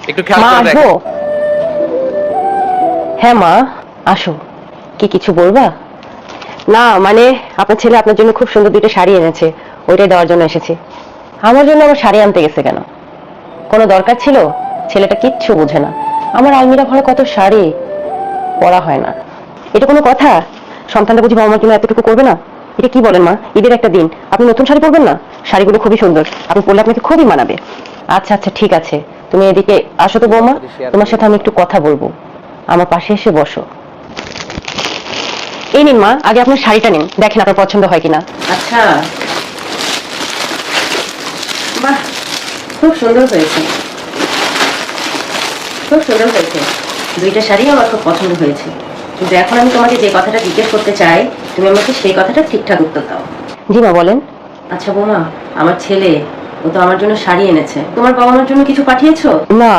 একটু খেয়াল মা করে আসবো? দেখো। হ্যাঁ মা, আসো। কি কিছু বলবা? না মানে আপনার ছেলে আপনার জন্য খুব সুন্দর দুটো শাড়ি এনেছে, ওইটাই দেওয়ার জন্য এসেছি। আমার জন্য আবার শাড়ি আনতে গেছে কেন? কোনো দরকার ছিল? ছেলেটা কিচ্ছু বোঝে না। আমার আলমিরা ঘরে কত শাড়ি, পরা হয় না। এটা কোনো কথা? সন্তানটা বুঝি বাবা মা কিনা এতটুকু করবে না? এটা কি বলেন মা? ঈদের একটা দিন আপনি নতুন শাড়ি পরবেন না? শাড়িগুলো খুবই সুন্দর, আপনি পরলে আপনাকে খুবই মানাবে। আচ্ছা আচ্ছা ঠিক আছে, তুমি এদিকে আসো তো বৌমা, তোমার সাথে আমি একটু কথা বলবো। আমার পাশে এসে বসো। এই নিন মা, আগে আপনার শাড়িটা নিন, দেখেন আপনার পছন্দ হয় কিনা। আচ্ছা, বাহ, খুব সুন্দর হয়েছে, খুব সুন্দর হয়েছে। দুইটা শাড়ি আমার খুব পছন্দ হয়েছে, কিন্তু এখন আমি তোমাকে যে কথাটা জিজ্ঞেস করতে চাই, তুমি আমাকে সেই কথাটা ঠিকঠাক উত্তর দাও। জি মা বলেন। আচ্ছা বৌমা, আমার ছেলে, ও তো আমার জন্য শাড়ি এনেছে, তোমার বাবা মার জন্য কিছু পাঠিয়েছো? না